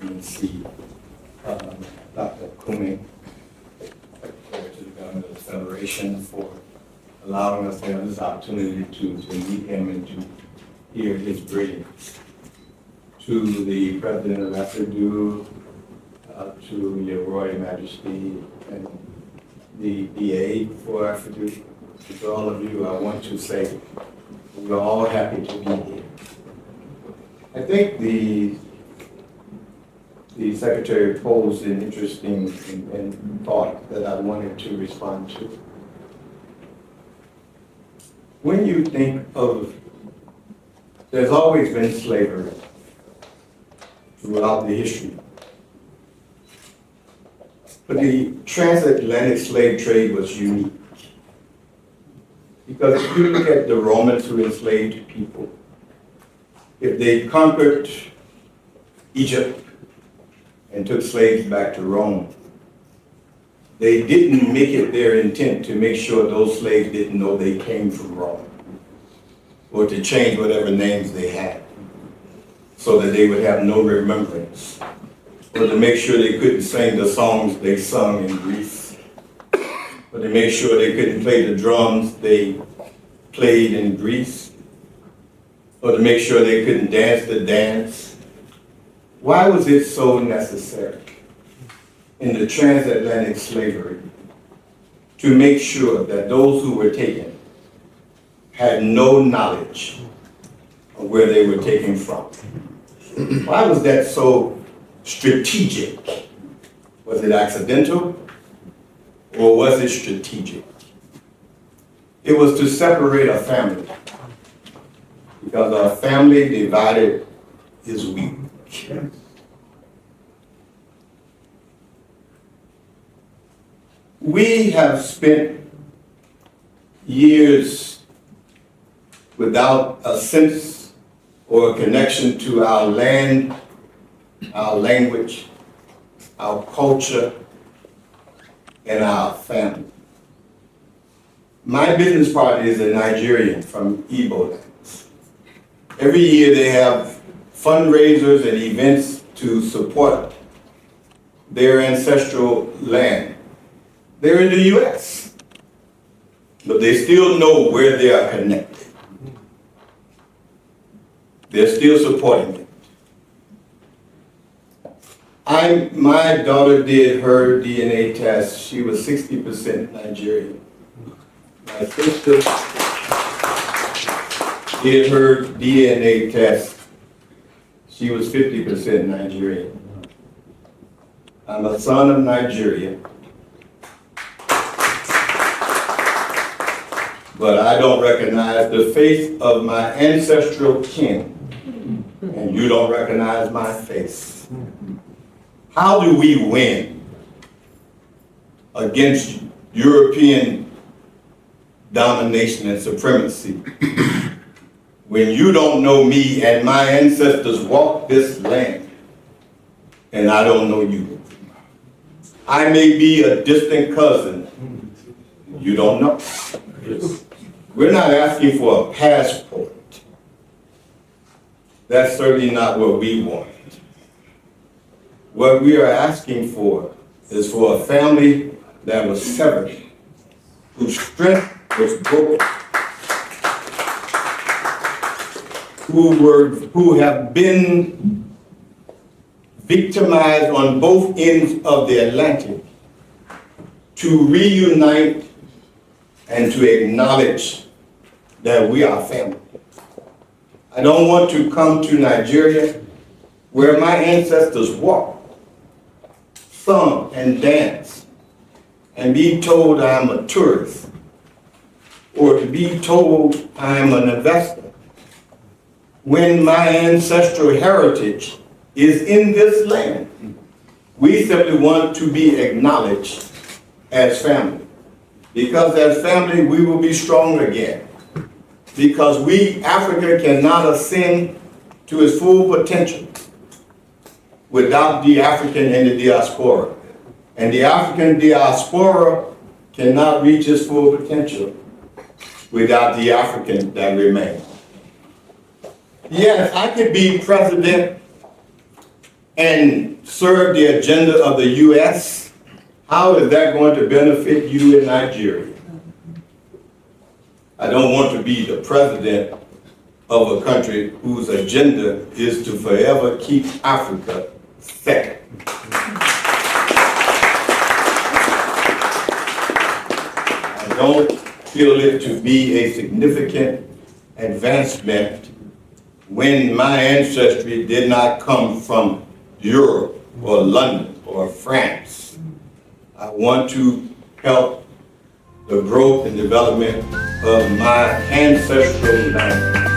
Excellency Dr. Kumi, Secretary to the Government of the Federation, for allowing us to have this opportunity to meet him and to hear his greetings. To the President of AFRIDU, to Your Royal Majesty and the DA for AFRIDU, to all of you, I want to say we're all happy to be here. I think the Secretary posed an interesting thought that I wanted to respond to. When you think of, there's always been slavery throughout the history. But the transatlantic slave trade was unique. Because if you look at the Romans who enslaved people, if they conquered Egypt and took slaves back to Rome, they didn't make it their intent to make sure those slaves didn't know they came from Rome, or to change whatever names they had, so that they would have no remembrance, or to make sure they couldn't sing the songs they sung in Greece, or to make sure they couldn't play the drums they played in Greece, or to make sure they couldn't dance the dance. Why was it so necessary in the transatlantic slavery to make sure that those who were taken had no knowledge of where they were taken from? Why was that so strategic? Was it accidental or was it strategic? It was to separate a family, because a family divided is weak. We have spent years without a sense or a connection to our land, our language, our culture, and our family. My business partner is a Nigerian from Igbo lands. Every year they have fundraisers and events to support their ancestral land. They're in the U.S., but they still know where they are connected. They're still supporting it. My daughter did her DNA test. She was 60% Nigerian. My sister did her DNA test. She was 50% Nigerian. I'm a son of Nigeria, but I don't recognize the face of my ancestral kin, and you don't recognize my face. How do we win against European domination and supremacy when you don't know me and my ancestors walked this land and I don't know you? I may be a distant cousin, you don't know. We're not asking for a passport. That's certainly not what we want. What we are asking for is for a family that was severed, whose strength was broken, who have been victimized on both ends of the Atlantic, to reunite and to acknowledge that we are family. I don't want to come to Nigeria, where my ancestors walked, sung and danced, and be told I'm a tourist, or to be told I'm an investor, when my ancestral heritage is in this land. We simply want to be acknowledged as family, because as family we will be strong again, because Africa cannot ascend to its full potential without the African and the diaspora. And the African diaspora cannot reach its full potential without the African that remains. Yes, I could be president and serve the agenda of the U.S., how is that going to benefit you in Nigeria? I don't want to be the president of a country whose agenda is to forever keep Africa second. I don't feel it to be a significant advancement when my ancestry did not come from Europe or London or France. I want to help the growth and development of my ancestral land.